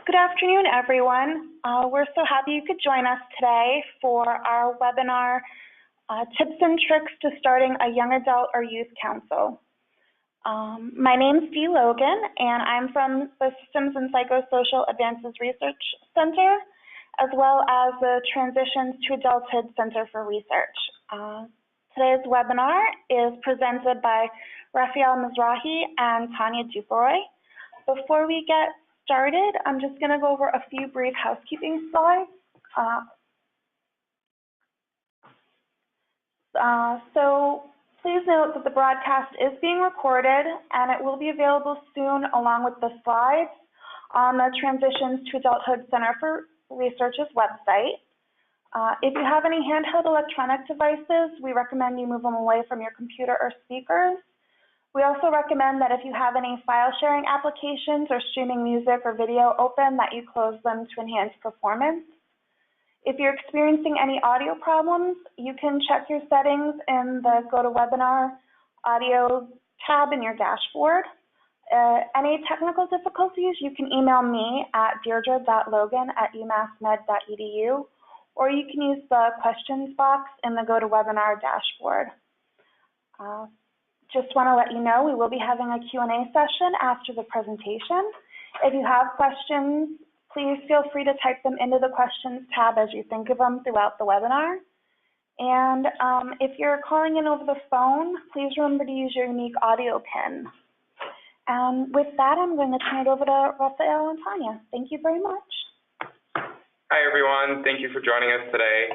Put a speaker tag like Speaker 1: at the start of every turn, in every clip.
Speaker 1: Good afternoon, everyone. We're so happy you could join us today for our webinar, Tips and Tricks to Starting a Young Adult or Youth Council. My name is Dee Logan, and I'm from the Systems and Psychosocial Advances Research Center, as well as the Transitions to Adulthood Center for Research. Today's webinar is presented by Raphael Mizrahi and Tania Duperoy. Before we get started, I'm just going to go over a few brief housekeeping slides. So please note that the broadcast is being recorded and it will be available soon along with the slides on the Transitions to Adulthood Center for Research's website. If you have any handheld electronic devices, we recommend you move them away from your computer or speakers. We also recommend that if you have any file sharing applications or streaming music or video open, that you close them to enhance performance. If you're experiencing any audio problems, you can check your settings in the GoToWebinar audio tab in your dashboard. Any technical difficulties, you can email me at deirdre.logan@umassmed.edu, or you can use the questions box in the GoToWebinar dashboard. Just want to let you know we will be having a Q&A session after the presentation. If you have questions, please feel free to type them into the questions tab as you think of them throughout the webinar. And if you're calling in over the phone, please remember to use your unique audio PIN. And with that, I'm going to turn it over to Raphael and Tania. Thank you very much.
Speaker 2: Hi, everyone. Thank you for joining us today.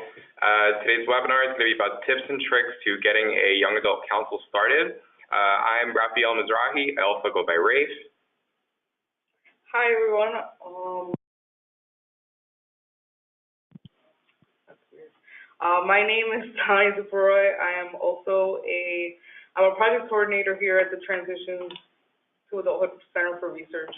Speaker 2: Today's webinar is going to be about tips and tricks to getting a young adult council started. I'm Raphael Mizrahi. I also go by Rafe.
Speaker 3: Hi, everyone. My name is Tania Duperoy. I'm a project coordinator here at the Transitions to Adulthood Center for Research.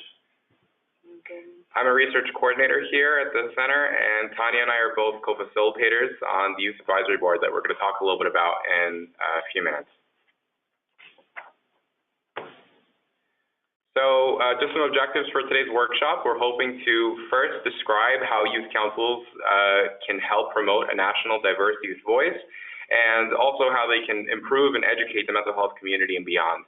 Speaker 2: I'm a research coordinator here at the center, and Tania and I are both co-facilitators on the Youth Advisory Board that we're going to talk a little bit about in a few minutes. So just some objectives for today's workshop. We're hoping to first describe how youth councils can help promote a national diverse youth voice, and also how they can improve and educate the mental health community and beyond.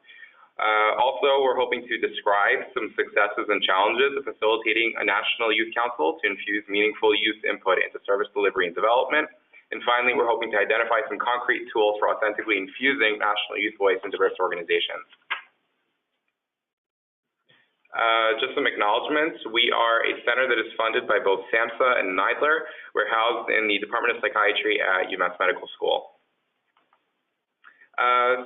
Speaker 2: Also, we're hoping to describe some successes and challenges of facilitating a national youth council to infuse meaningful youth input into service delivery and development. And finally, we're hoping to identify some concrete tools for authentically infusing national youth voice in diverse organizations. Just some acknowledgements. We are a center that is funded by both SAMHSA and NIDLR. We're housed in the Department of Psychiatry at UMass Medical School.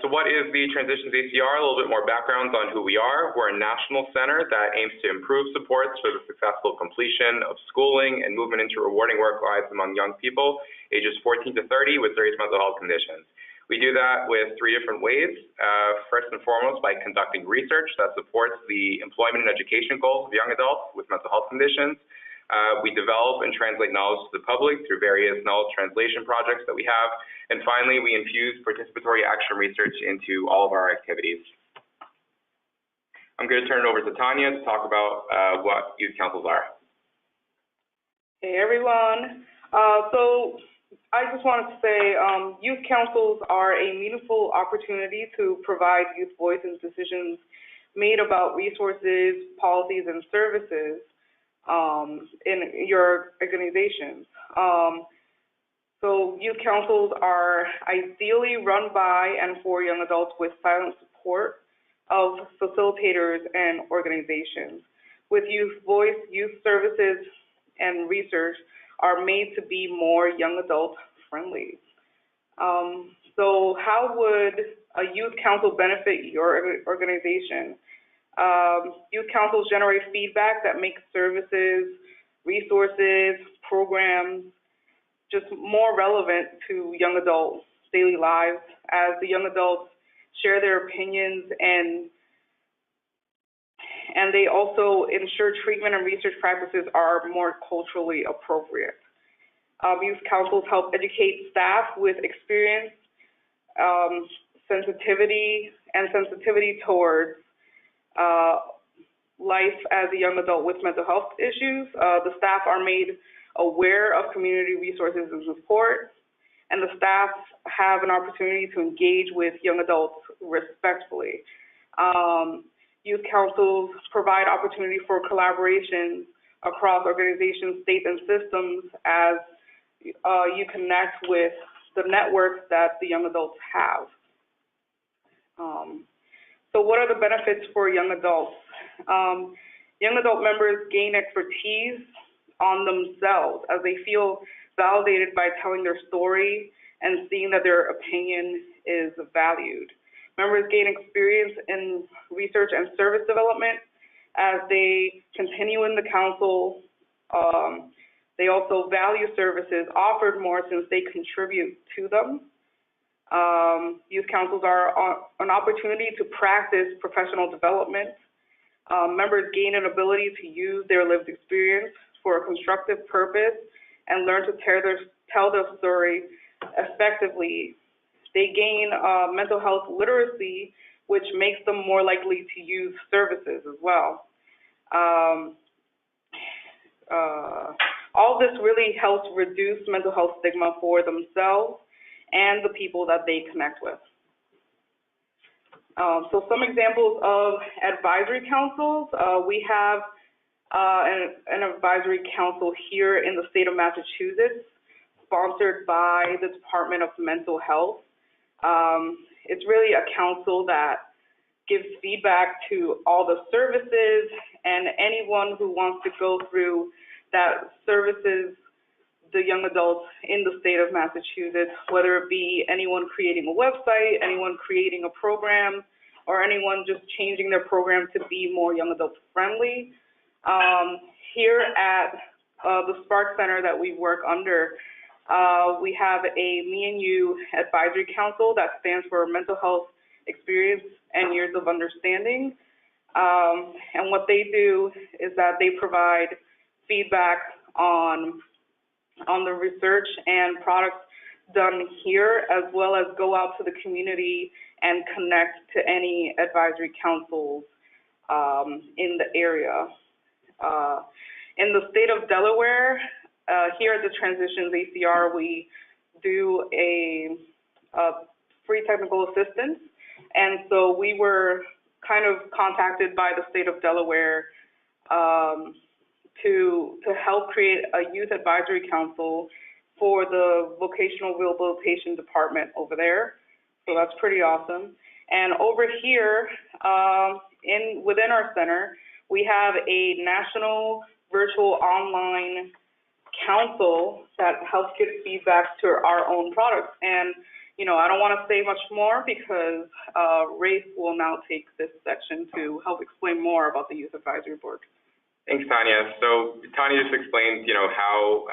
Speaker 2: So what is the Transitions ACR? A little bit more background on who we are. We're a national center that aims to improve supports for the successful completion of schooling and movement into rewarding work lives among young people, ages 14 to 30 with various mental health conditions. We do that with three different ways. First and foremost, by conducting research that supports the employment and education goals of young adults with mental health conditions. We develop and translate knowledge to the public through various knowledge translation projects that we have. And finally, we infuse participatory action research into all of our activities. I'm going to turn it over to Tania to talk about what youth councils are.
Speaker 3: Hey, everyone. So I just wanted to say youth councils are a meaningful opportunity to provide youth voice in decisions made about resources, policies, and services in your organizations. So youth councils are ideally run by and for young adults with silent support of facilitators and organizations. With youth voice, youth services and research are made to be more young adult friendly. So how would a youth council benefit your organization? Youth councils generate feedback that makes services, resources, programs just more relevant to young adults' daily lives as the young adults share their opinions and they also ensure treatment and research practices are more culturally appropriate. Youth councils help educate staff with experience, sensitivity towards life as a young adult with mental health issues. The staff are made aware of community resources and support, and the staff have an opportunity to engage with young adults respectfully. Youth councils provide opportunity for collaboration across organizations, states, and systems as you connect with the networks that the young adults have. So what are the benefits for young adults? Young adult members gain expertise on themselves as they feel validated by telling their story and seeing that their opinion is valued. Members gain experience in research and service development as they continue in the council. They also value services offered more since they contribute to them. Youth councils are an opportunity to practice professional development. Members gain an ability to use their lived experience for a constructive purpose and learn to tell their story effectively. They gain mental health literacy, which makes them more likely to use services as well. All this really helps reduce mental health stigma for themselves and the people that they connect with. So some examples of advisory councils. We have an advisory council here in the state of Massachusetts, sponsored by the Department of Mental Health. It's really a council that gives feedback to all the services and anyone who wants to go through that services the young adults in the state of Massachusetts, whether it be anyone creating a website, anyone creating a program, or anyone just changing their program to be more young adult friendly. Here at the Spark Center that we work under, we have a Me and You Advisory Council that stands for Mental Health Experience and Years of Understanding. And what they do is that they provide feedback on the research and products done here, as well as go out to the community and connect to any advisory councils in the area. In the state of Delaware, here at the Transitions ACR, we do a free technical assistance, and so we were kind of contacted by the state of Delaware to help create a youth advisory council for the vocational rehabilitation department over there. So that's pretty awesome. And over here, within our center, we have a national virtual online council that helps give feedback to our own products. And, you know, I don't want to say much more because Rafe will now take this section to help explain more about the Youth Advisory Board.
Speaker 2: Thanks, Tania. So Tania just explained, you know, how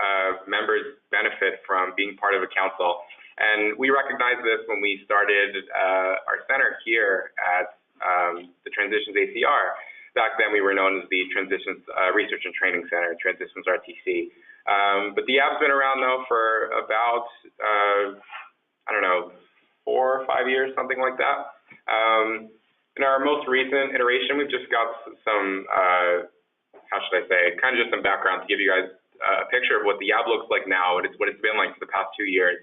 Speaker 2: members benefit from being part of a council. And we recognized this when we started our center here at the Transitions ACR. Back then we were known as the Transitions Research and Training Center, Transitions RTC. But the app's been around now for about, I don't know, 4 or 5 years, something like that. In our most recent iteration, we've just got some, how should I say, kind of just some background to give you guys a picture of what the app looks like now, what it's been like for the past 2 years.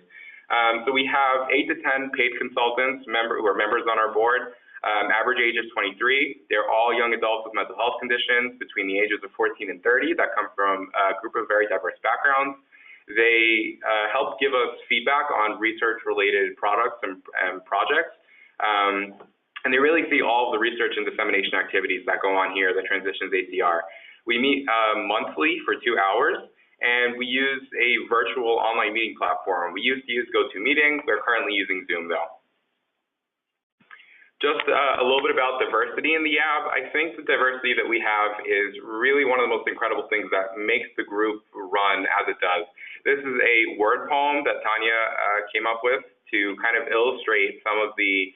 Speaker 2: So we have 8 to 10 paid consultants who are members on our board. Average age is 23. They're all young adults with mental health conditions between the ages of 14 and 30 that come from a group of very diverse backgrounds. They help give us feedback on research-related products and projects. And they really see all of the research and dissemination activities that go on here at the Transitions ACR. We meet monthly for 2 hours, and we use a virtual online meeting platform. We used to use GoToMeeting. We're currently using Zoom, though. Just a little bit about diversity in the app. I think the diversity that we have is really one of the most incredible things that makes the group run as it does. This is a word poem that Tania came up with to kind of illustrate some of the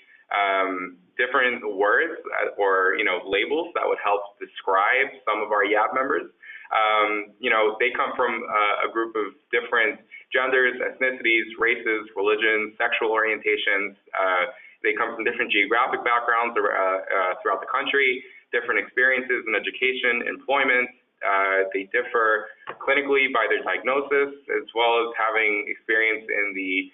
Speaker 2: different words or, you know, labels that would help describe some of our YAB members. You know, they come from a group of different genders, ethnicities, races, religions, sexual orientations. They come from different geographic backgrounds throughout the country. different experiences in education, employment. They differ clinically by their diagnosis, as well as having experience in the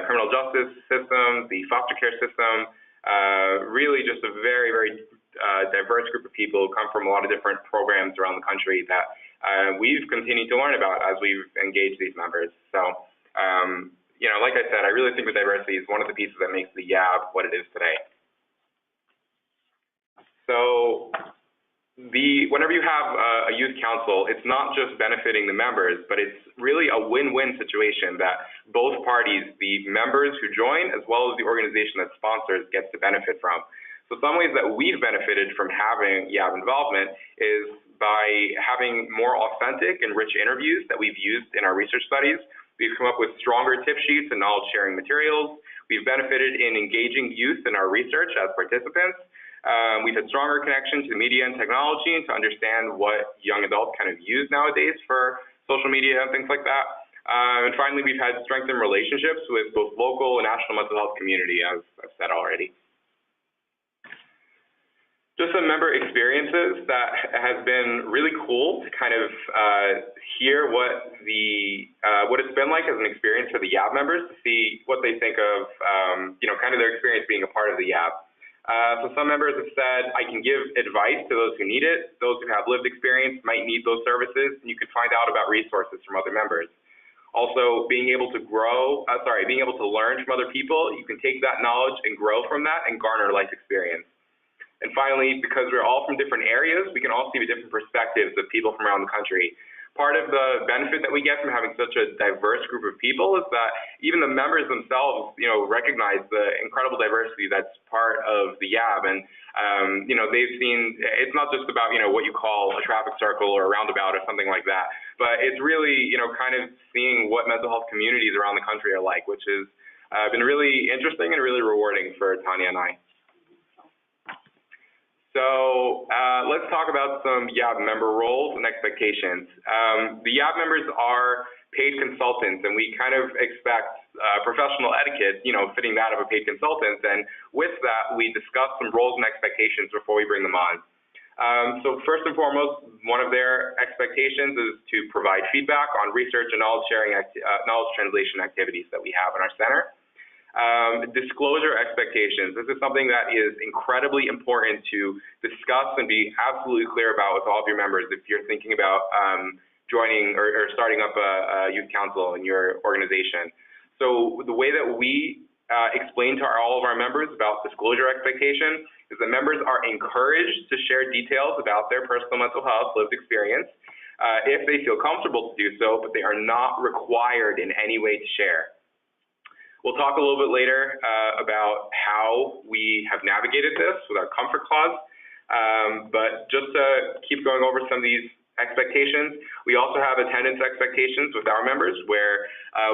Speaker 2: criminal justice system, the foster care system, really just a very, very diverse group of people who come from a lot of different programs around the country that we've continued to learn about as we've engaged these members. So, you know, like I said, I really think the diversity is one of the pieces that makes the YAB what it is today. So, whenever you have a youth council, it's not just benefiting the members, but it's really a win-win situation that both parties, the members who join, as well as the organization that sponsors, gets to benefit from. So some ways that we've benefited from having YAB involvement is by having more authentic and rich interviews that we've used in our research studies. We've come up with stronger tip sheets and knowledge-sharing materials. We've benefited in engaging youth in our research as participants. We've had stronger connection to media and technology to understand what young adults kind of use nowadays for social media and things like that. And finally, we've had strengthened relationships with both local and national mental health community, as I've said already. Just some member experiences that has been really cool to kind of hear what it's been like as an experience for the YAB members, to see what they think of, you know, kind of their experience being a part of the YAB. So some members have said, I can give advice to those who need it. Those who have lived experience might need those services, and you can find out about resources from other members. Also, being able to learn from other people, you can take that knowledge and grow from that and garner life experience. And finally, because we're all from different areas, we can all see the different perspectives of people from around the country. Part of the benefit that we get from having such a diverse group of people is that even the members themselves, you know, recognize the incredible diversity that's part of the YAB. And, you know, they've seen, it's not just about, you know, what you call a traffic circle or a roundabout or something like that, but it's really, you know, kind of seeing what mental health communities around the country are like, which has been really interesting and really rewarding for Tania and I. So let's talk about some YAB member roles and expectations. The YAB members are paid consultants, and we kind of expect professional etiquette, you know, fitting that of a paid consultant. And with that, we discuss some roles and expectations before we bring them on. So first and foremost, one of their expectations is to provide feedback on research and knowledge sharing, knowledge translation activities that we have in our center. Disclosure expectations. This is something that is incredibly important to discuss and be absolutely clear about with all of your members if you're thinking about joining or starting up a youth council in your organization. So the way that we explain to all of our members about disclosure expectation is that members are encouraged to share details about their personal mental health lived experience if they feel comfortable to do so, but they are not required in any way to share. We'll talk a little bit later about how we have navigated this with our comfort clause, but just to keep going over some of these expectations, we also have attendance expectations with our members where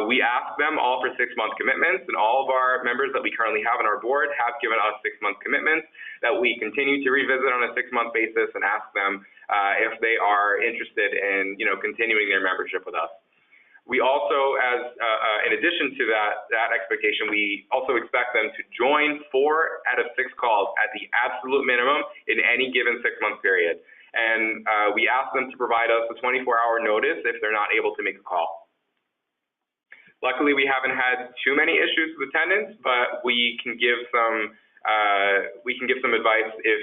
Speaker 2: we ask them all for 6-month commitments, and all of our members that we currently have on our board have given us 6-month commitments that we continue to revisit on a 6-month basis and ask them if they are interested in, you know, continuing their membership with us. We also, in addition to that expectation, we also expect them to join 4 out of 6 calls at the absolute minimum in any given 6-month period. And we ask them to provide us a 24-hour notice if they're not able to make a call. Luckily, we haven't had too many issues with attendance, but we can give some advice if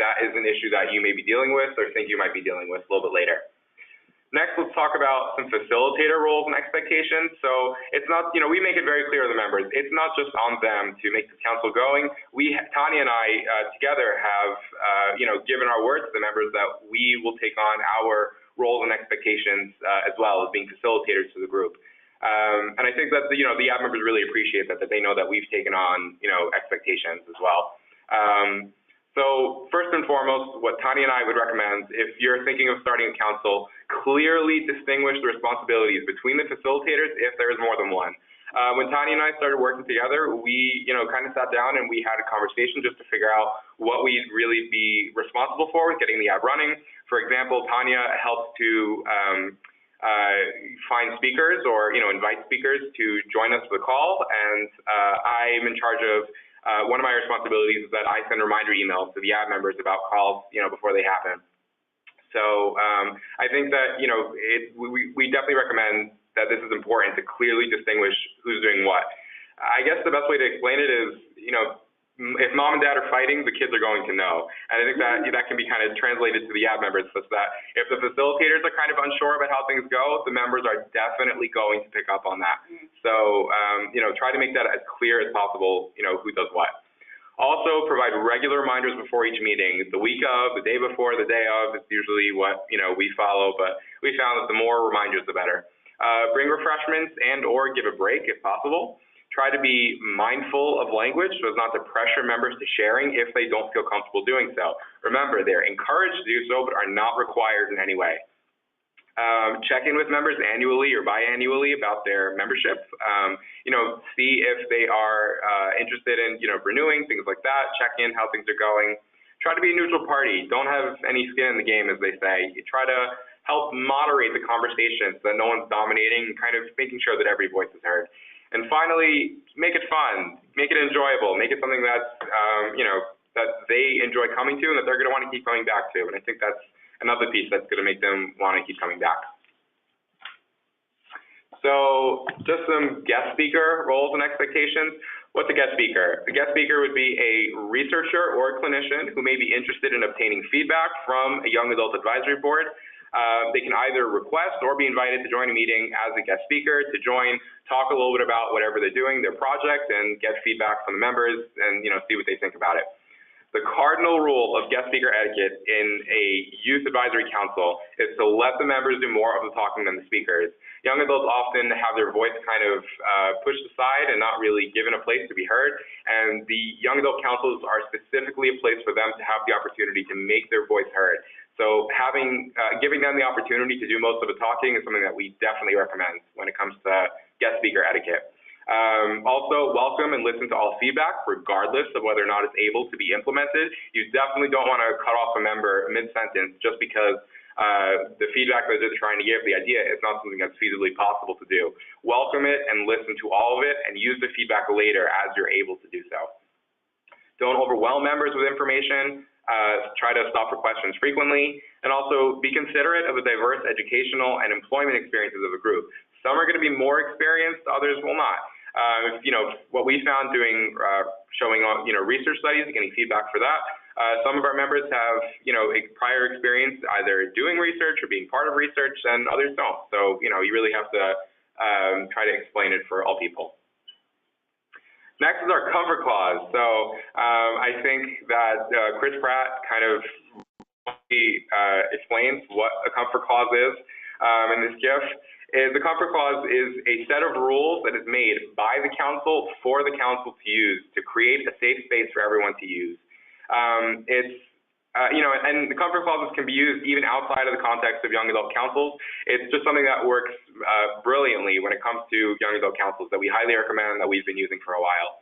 Speaker 2: that is an issue that you may be dealing with or think you might be dealing with a little bit later. Next, let's talk about some facilitator roles and expectations. So it's not, you know, we make it very clear to the members, it's not just on them to make the council going. Tania and I together have, you know, given our word to the members that we will take on our roles and expectations as well as being facilitators to the group. And I think that, you know, the YAB members really appreciate that they know that we've taken on, you know, expectations as well. So first and foremost, what Tania and I would recommend, if you're thinking of starting a council, clearly distinguish the responsibilities between the facilitators if there is more than one. When Tania and I started working together, we, you know, kind of sat down and we had a conversation just to figure out what we'd really be responsible for with getting the YAB running. For example, Tania helps to find speakers or, you know, invite speakers to join us for the call, and I'm in charge of one of my responsibilities is that I send reminder emails to the ad members about calls, before they happen. So I think that, we definitely recommend that this is important to clearly distinguish who's doing what. I guess the best way to explain it is, if mom and dad are fighting, the kids are going to know. And I think that can be kind of translated to the ad members, such that if the facilitators are kind of unsure about how things go, the members are definitely going to pick up on that. So, try to make that as clear as possible, who does what. Also, provide regular reminders before each meeting. The week of, the day before, the day of is usually what, we follow, but we found that the more reminders, the better. Bring refreshments and or give a break if possible. Try to be mindful of language so as not to pressure members to sharing if they don't feel comfortable doing so. Remember, they're encouraged to do so, but are not required in any way. Check in with members annually or biannually about their membership. See if they are interested in, renewing, things like that. Check in how things are going. Try to be a neutral party. Don't have any skin in the game, as they say. You try to help moderate the conversation so that no one's dominating, kind of making sure that every voice is heard. And finally, make it fun, make it enjoyable, make it something that's, that they enjoy coming to and that they're going to want to keep coming back to. And I think that's another piece that's going to make them want to keep coming back. So just some guest speaker roles and expectations. What's a guest speaker? A guest speaker would be a researcher or a clinician who may be interested in obtaining feedback from a young adult advisory board. They can either request or be invited to join a meeting as a guest speaker, to join, talk a little bit about whatever they're doing, their project, and get feedback from the members and, see what they think about it. The cardinal rule of guest speaker etiquette in a youth advisory council is to let the members do more of the talking than the speakers. Young adults often have their voice kind of pushed aside and not really given a place to be heard, and the young adult councils are specifically a place for them to have the opportunity to make their voice heard. So giving them the opportunity to do most of the talking is something that we definitely recommend when it comes to guest speaker etiquette. Also, welcome and listen to all feedback, regardless of whether or not it's able to be implemented. You definitely don't want to cut off a member mid-sentence just because the feedback that they're trying to give, the idea, is not something that's feasibly possible to do. Welcome it and listen to all of it and use the feedback later as you're able to do so. Don't overwhelm members with information. Try to stop for questions frequently, and also be considerate of the diverse educational and employment experiences of a group. Some are going to be more experienced, others will not. What we found doing, showing on, research studies and getting feedback for that, some of our members have, prior experience either doing research or being part of research, and others don't. So, you really have to try to explain it for all people. Next is our comfort clause. So I think that Chris Pratt kind of explains what a comfort clause is in this GIF. The comfort clause is a set of rules that is made by the council for the council to use to create a safe space for everyone to use. And the comfort clauses can be used even outside of the context of young adult councils. It's just something that works brilliantly when it comes to young adult councils that we highly recommend, that we've been using for a while.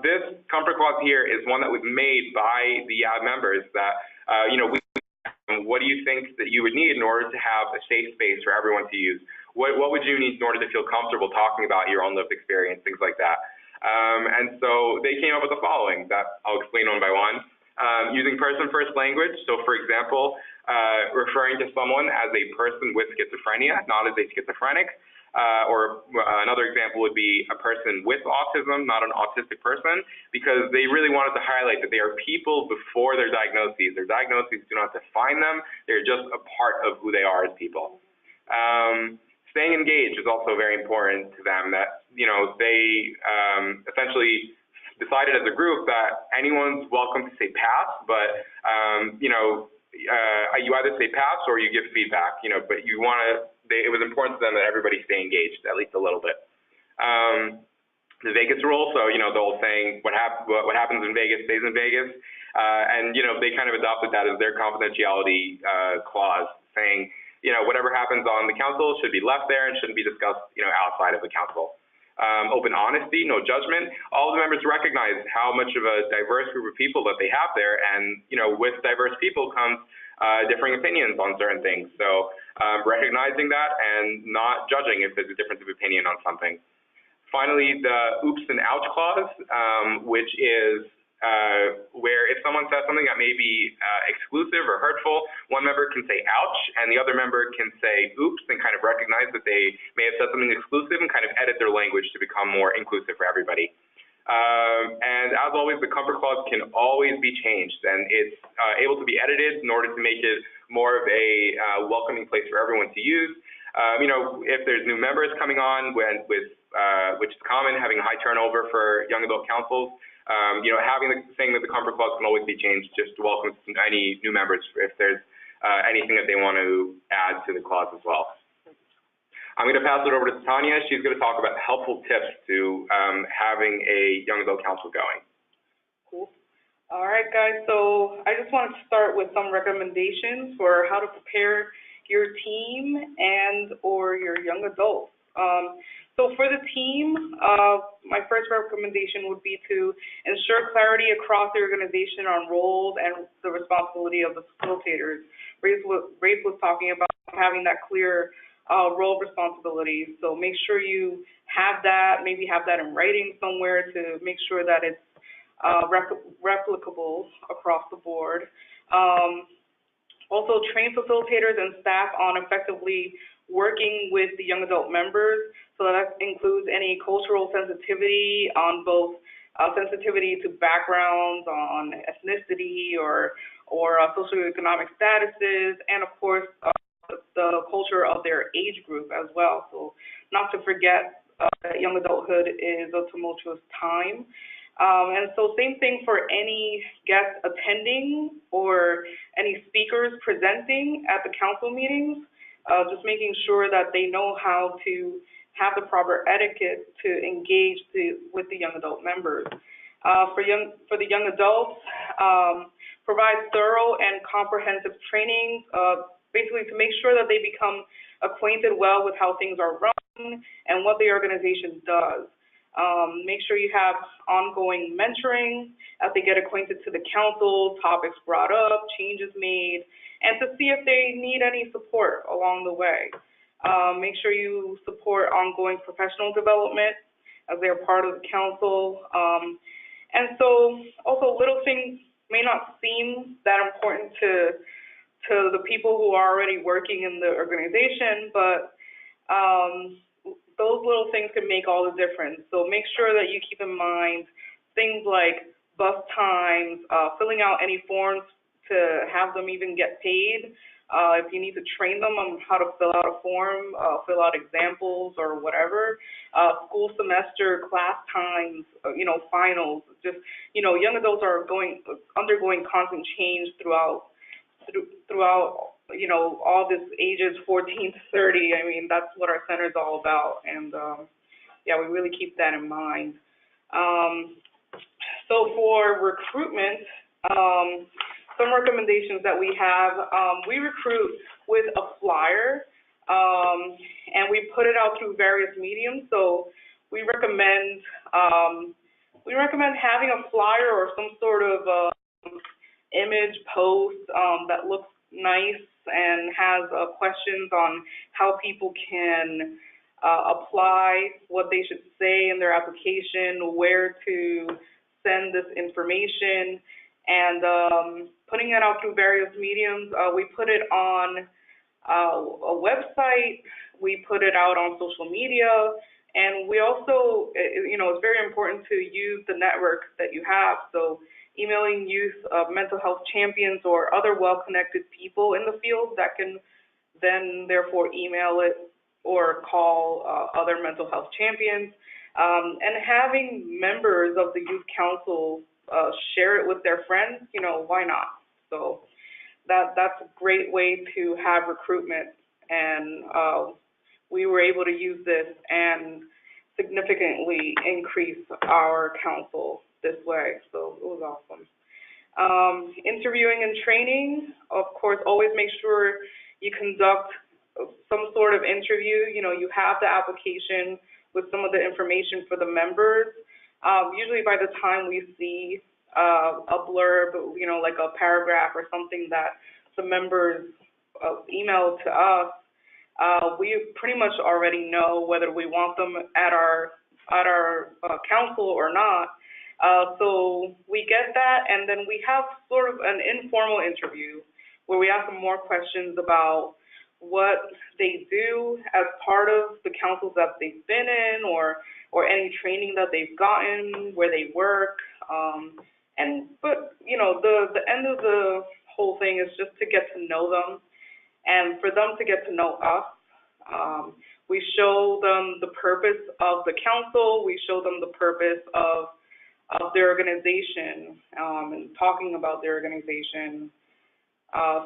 Speaker 2: This comfort clause here is one that was made by the ad members that, what do you think that you would need in order to have a safe space for everyone to use? What would you need in order to feel comfortable talking about your own lived experience, things like that? And so they came up with the following that I'll explain one by one. Using person-first language. So for example, referring to someone as a person with schizophrenia, not as a schizophrenic. Or another example would be a person with autism, not an autistic person, because they really wanted to highlight that they are people before their diagnoses. Their diagnoses do not define them. They're just a part of who they are as people. Staying engaged is also very important to them, that, they essentially decided as a group that anyone's welcome to say pass, but, you either say pass or you give feedback, but you want to, it was important to them that everybody stay engaged, at least a little bit. The Vegas rule, so, the old saying, what happens in Vegas stays in Vegas. And, they kind of adopted that as their confidentiality clause, saying, whatever happens on the council should be left there and shouldn't be discussed, outside of the council. Open honesty, no judgment. All the members recognize how much of a diverse group of people that they have there, and, with diverse people comes differing opinions on certain things. So recognizing that and not judging if there's a difference of opinion on something. Finally, the oops and ouch clause, which is where if someone says something that may be exclusive or hurtful, one member can say ouch, and the other member can say oops and kind of recognize that they may have said something exclusive and kind of edit their language to become more inclusive for everybody. And as always, the comfort clause can always be changed, and it's able to be edited in order to make it more of a welcoming place for everyone to use. If there's new members coming on, which is common, having high turnover for young adult councils, saying that the comfort clause can always be changed just to welcome any new members if there's anything that they want to add to the clause as well. I'm going to pass it over to Tania. She's going to talk about helpful tips to having a young adult council going.
Speaker 3: Cool. All right, guys. So I just wanted to start with some recommendations for how to prepare your team and or your young adults. So for the team, my first recommendation would be to ensure clarity across the organization on roles and the responsibility of the facilitators. Rafe was talking about having that clear role responsibilities. So make sure you have that, maybe have that in writing somewhere to make sure that it's replicable across the board. Also train facilitators and staff on effectively working with the young adult members. So that includes any cultural sensitivity on both sensitivity to backgrounds, on ethnicity or socioeconomic statuses, and of course, the culture of their age group as well. So not to forget that young adulthood is a tumultuous time. And so same thing for any guests attending or any speakers presenting at the council meetings, just making sure that they know how to have the proper etiquette to engage with the young adult members. For the young adults, provide thorough and comprehensive training, basically to make sure that they become acquainted well with how things are run and what the organization does. Make sure you have ongoing mentoring as they get acquainted to the council, topics brought up, changes made, and to see if they need any support along the way. Make sure you support ongoing professional development as they're part of the council. And so also little things may not seem that important to the people who are already working in the organization, but those little things can make all the difference. So make sure that you keep in mind things like bus times, filling out any forms to have them even get paid. If you need to train them on how to fill out a form, fill out examples or whatever. School semester, class times, finals. Just, young adults are undergoing constant change throughout all this ages 14 to 30. I mean, that's what our center is all about. And yeah, we really keep that in mind. So for recruitment, some recommendations that we have, we recruit with a flyer, and we put it out through various mediums. So we recommend having a flyer or some sort of image post that looks nice and has questions on how people can apply, what they should say in their application, where to send this information, and putting it out through various mediums. We put it on a website, we put it out on social media, and we also, it's very important to use the network that you have. So emailing youth mental health champions or other well-connected people in the field that can then therefore email it or call other mental health champions, and having members of the youth council share it with their friends, why not? So that's a great way to have recruitment, and we were able to use this and significantly increase our council this way, so it was awesome. Interviewing and training, of course, always make sure you conduct some sort of interview. You have the application with some of the information for the members. Usually by the time we see a blurb, like a paragraph or something that the members email to us, we pretty much already know whether we want them at our at our council or not. So we get that, and then we have sort of an informal interview where we ask them more questions about what they do as part of the councils that they've been in, or any training that they've gotten, where they work. But you know, the end of the whole thing is just to get to know them, and for them to get to know us. We show them the purpose of the council. We show them the purpose of their organization, and talking about their organization,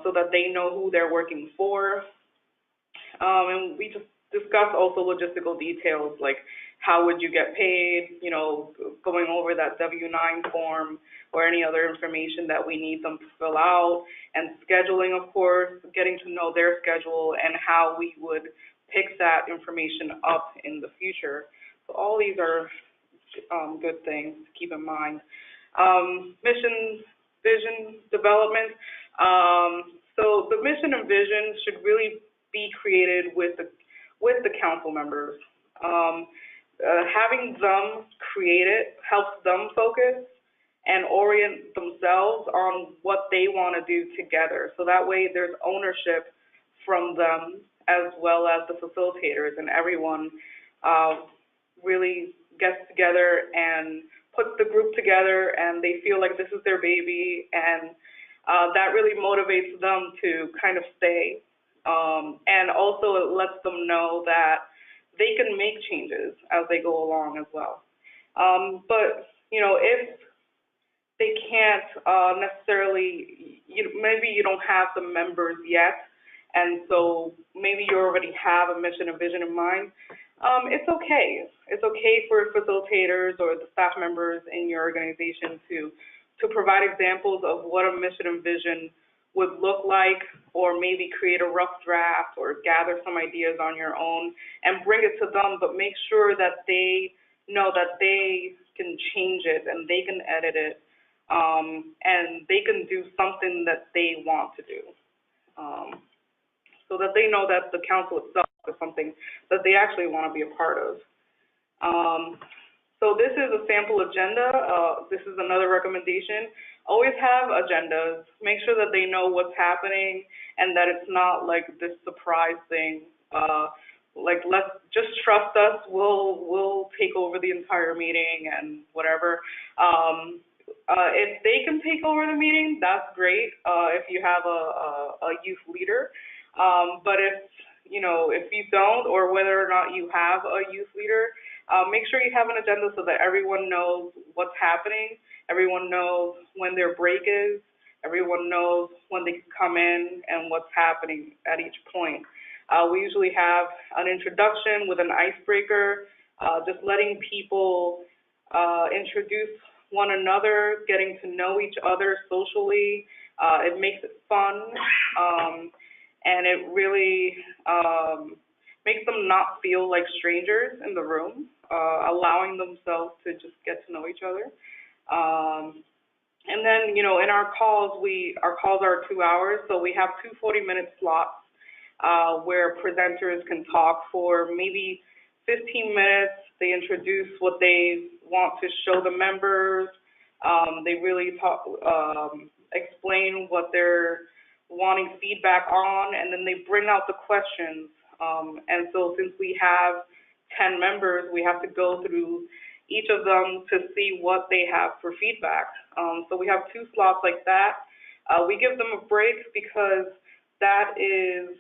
Speaker 3: so that they know who they're working for. And we just discuss also logistical details, like how would you get paid, you know, going over that W-9 form or any other information that we need them to fill out, and scheduling, of course, getting to know their schedule and how we would pick that information up in the future. So all these are good things to keep in mind. Mission, vision, development. So the mission and vision should really be created with the council members. Having them create it helps them focus and orient themselves on what they want to do together. So that way there's ownership from them as well as the facilitators, and everyone really gets together and puts the group together, and they feel like this is their baby, and that really motivates them to kind of stay. And also it lets them know that they can make changes as they go along as well. But, you know, if they can't necessarily, maybe you don't have the members yet, and so maybe you already have a mission and vision in mind, it's okay. It's okay for facilitators or the staff members in your organization to provide examples of what a mission and vision would look like, or maybe create a rough draft or gather some ideas on your own and bring it to them, but make sure that they know that they can change it and they can edit it, and they can do something that they want to do, so that they know that the council itself is something that they actually want to be a part of. So this is a sample agenda. This is another recommendation. Always have agendas. Make sure that they know what's happening and that it's not like this surprise thing. Like, let's just trust us. We'll take over the entire meeting and whatever. If they can take over the meeting, that's great. If you have a youth leader, but if you don't, or whether or not you have a youth leader, make sure you have an agenda so that everyone knows what's happening, everyone knows when their break is, everyone knows when they can come in and what's happening at each point. We usually have an introduction with an icebreaker, just letting people introduce one another, getting to know each other socially. It makes it fun, and it really makes them not feel like strangers in the room, allowing themselves to just get to know each other. And then, in our calls, our calls are 2 hours, so we have 2 40-minute slots where presenters can talk for maybe 15 minutes. They introduce what they want to show the members. They really explain what they're wanting feedback on, and then they bring out the questions. And so since we have 10 members, we have to go through each of them to see what they have for feedback. So we have 2 slots like that. We give them a break because that is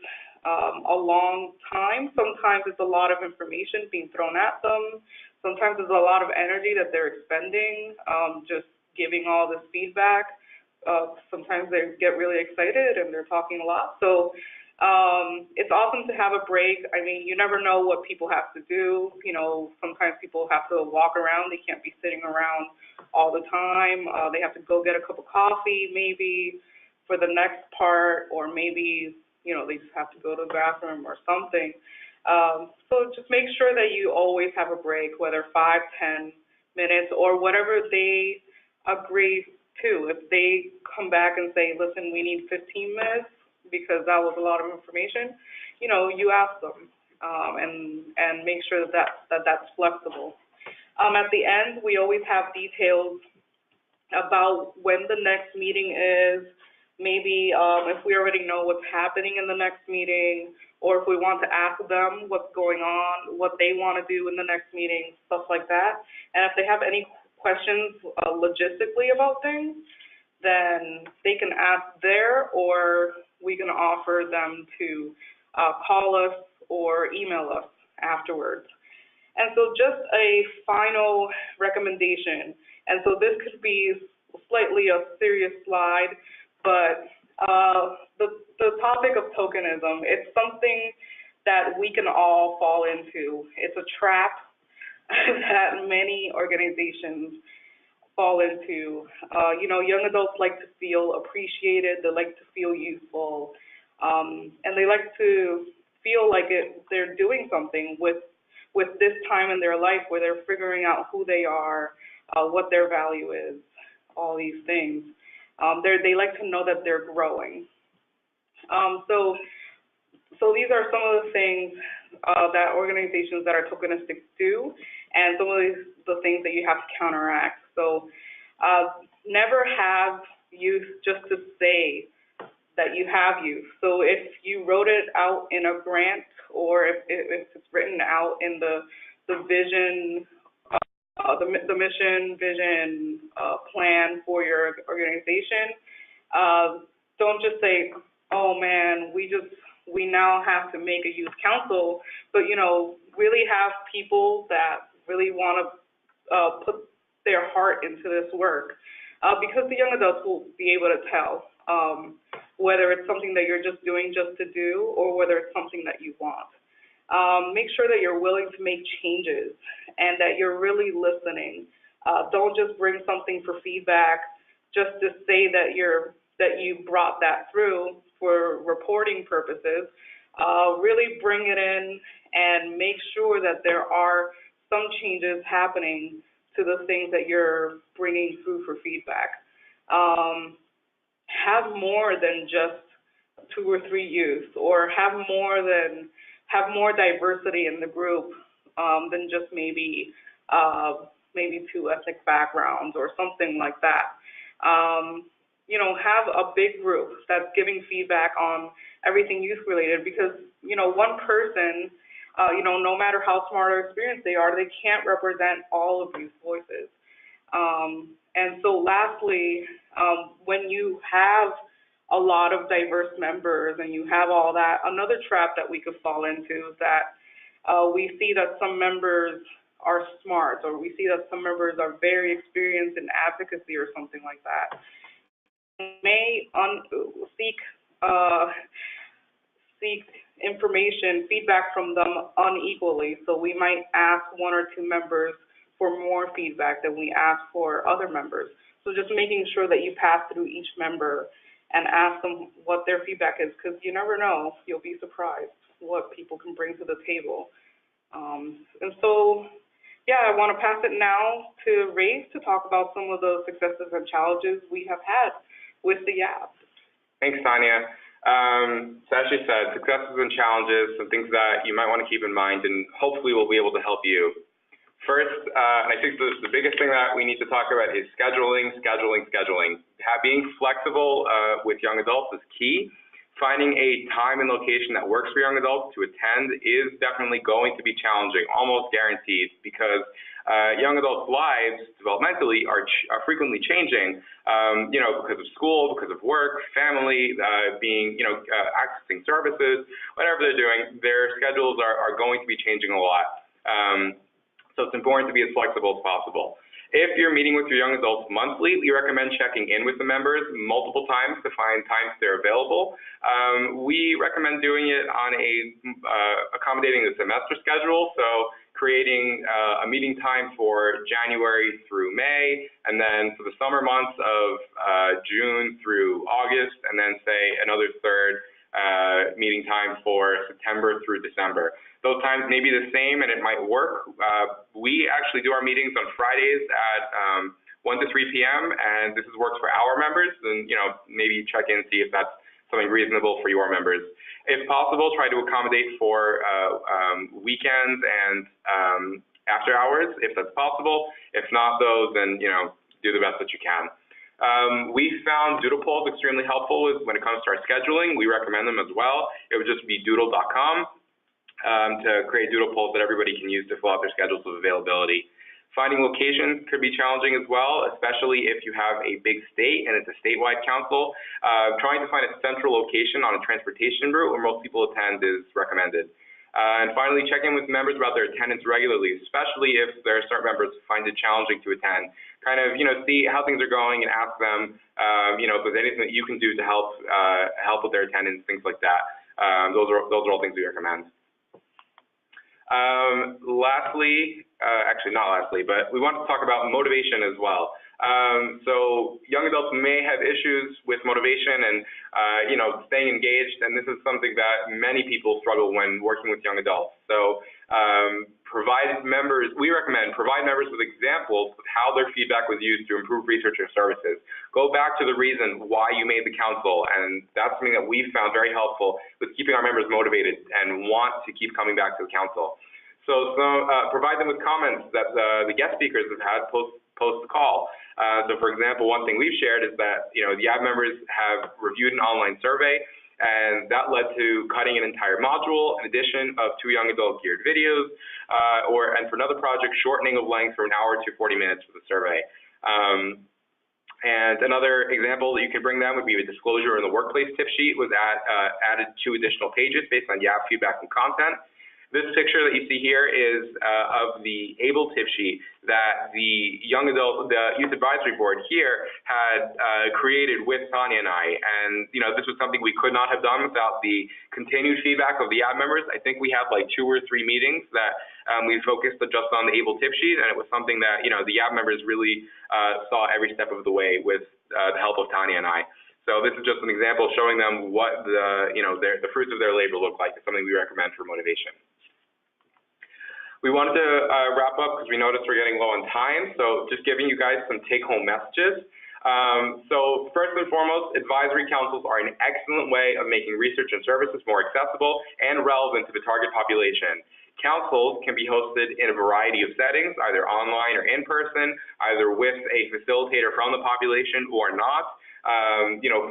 Speaker 3: a long time. Sometimes it's a lot of information being thrown at them. Sometimes it's a lot of energy that they're expending, just giving all this feedback. Sometimes they get really excited and they're talking a lot. So it's awesome to have a break. I mean, you never know what people have to do. Sometimes people have to walk around. They can't be sitting around all the time. They have to go get a cup of coffee maybe for the next part, or maybe, they just have to go to the bathroom or something. So just make sure that you always have a break, whether 5, 10 minutes, or whatever they agree to. If they come back and say, listen, we need 15 minutes because that was a lot of information, you ask them, and make sure that that's flexible. At the end, we always have details about when the next meeting is, maybe if we already know what's happening in the next meeting, or if we want to ask them what's going on, what they want to do in the next meeting, stuff like that. And if they have any questions logistically about things, then they can ask there, or we can offer them to call us or email us afterwards. And so just a final recommendation, and so this could be slightly a serious slide, but the topic of tokenism, it's something that we can all fall into. It's a trap that many organizations fall into. You know, young adults like to feel appreciated, they like to feel useful, and they like to feel like they're doing something with this time in their life where they're figuring out who they are, what their value is, all these things. They like to know that they're growing. So these are some of the things that organizations that are tokenistic do, and some of the things that you have to counteract. So never have youth just to say that you have youth. So if you wrote it out in a grant, or if it's written out in the vision, the mission, vision, plan for your organization, don't just say, oh man, we now have to make a youth council, but you know, really have people that really want to put their heart into this work, because the young adults will be able to tell whether it's something that you're just doing just to do, or whether it's something that you want. Make sure that you're willing to make changes and that you're really listening. Don't just bring something for feedback just to say that you brought that through for reporting purposes. Really bring it in and make sure that there are some changes happening to the things that you're bringing through for feedback. Have more than just 2 or 3 youth, or have more diversity in the group than just maybe 2 ethnic backgrounds or something like that. You know, have a big group that's giving feedback on everything youth related, because you know, one person, you know, no matter how smart or experienced they are, they can't represent all of youth voices. And so lastly, when you have a lot of diverse members and you have all that, another trap that we could fall into is that we see that some members are smart, or we see that some members are very experienced in advocacy or something like that. We may seek information, feedback from them unequally. So we might ask 1 or 2 members for more feedback than we ask for other members. So just making sure that you pass through each member and ask them what their feedback is, because you never know, you'll be surprised what people can bring to the table. And so, yeah, I want to pass it now to Rafe to talk about some of the successes and challenges we have had with the YAP.
Speaker 2: Thanks, Tania. So as you said, successes and challenges, some things that you might want to keep in mind, and hopefully we'll be able to help you. First, I think the biggest thing that we need to talk about is scheduling. Being flexible with young adults is key. Finding a time and location that works for young adults to attend is definitely going to be challenging, almost guaranteed, because young adults' lives developmentally are frequently changing, you know, because of school, because of work, family, accessing services, whatever they're doing, their schedules are going to be changing a lot. So it's important to be as flexible as possible. If you're meeting with your young adults monthly, we recommend checking in with the members multiple times to find times they're available. We recommend doing it on accommodating the semester schedule, so creating a meeting time for January through May, and then for the summer months of June through August, and then say another third meeting time for September through December. Those times may be the same and it might work. We actually do our meetings on Fridays at 1 to 3 p.m. and this works for our members, and you know, maybe check in and see if that's something reasonable for your members. If possible, try to accommodate for weekends and after hours, if that's possible. If not those, then, do the best that you can. We found doodle polls extremely helpful when it comes to our scheduling. We recommend them as well. It would just be doodle.com to create doodle polls that everybody can use to fill out their schedules of availability. Finding locations could be challenging as well, especially if you have a big state and it's a statewide council. Trying to find a central location on a transportation route where most people attend is recommended. And finally, check in with members about their attendance regularly, especially if there are certain members who find it challenging to attend. Kind of, see how things are going and ask them, if there's anything that you can do to help with their attendance, things like that. Those are all things we recommend. Lastly, actually not lastly, but we want to talk about motivation as well. So young adults may have issues with motivation and, staying engaged, and this is something that many people struggle when working with young adults. So we recommend provide members with examples of how their feedback was used to improve research or services. Go back to the reason why you made the council, and that's something that we've found very helpful with keeping our members motivated and want to keep coming back to the council. So provide them with comments that the guest speakers have had post the call. So for example, one thing we've shared is that, the YAB members have reviewed an online survey, and that led to cutting an entire module, an addition of 2 young adult geared videos, and for another project, shortening of length from an hour to 40 minutes for the survey. And another example that you could bring them would be a disclosure in the workplace tip sheet was added 2 additional pages based on YAB feedback and content. This picture that you see here is of the ABLE tip sheet that the Youth Advisory Board here had created with Tania and I. And, this was something we could not have done without the continued feedback of the YAB members. I think we had like 2 or 3 meetings that we focused just on the ABLE tip sheet, and it was something that, the YAB members really saw every step of the way with the help of Tania and I. So this is just an example showing them what the fruits of their labor look like. It's something we recommend for motivation. We wanted to wrap up because we noticed we're getting low on time, so just giving you guys some take-home messages. So first and foremost, advisory councils are an excellent way of making research and services more accessible and relevant to the target population. Councils can be hosted in a variety of settings, either online or in person, either with a facilitator from the population or not.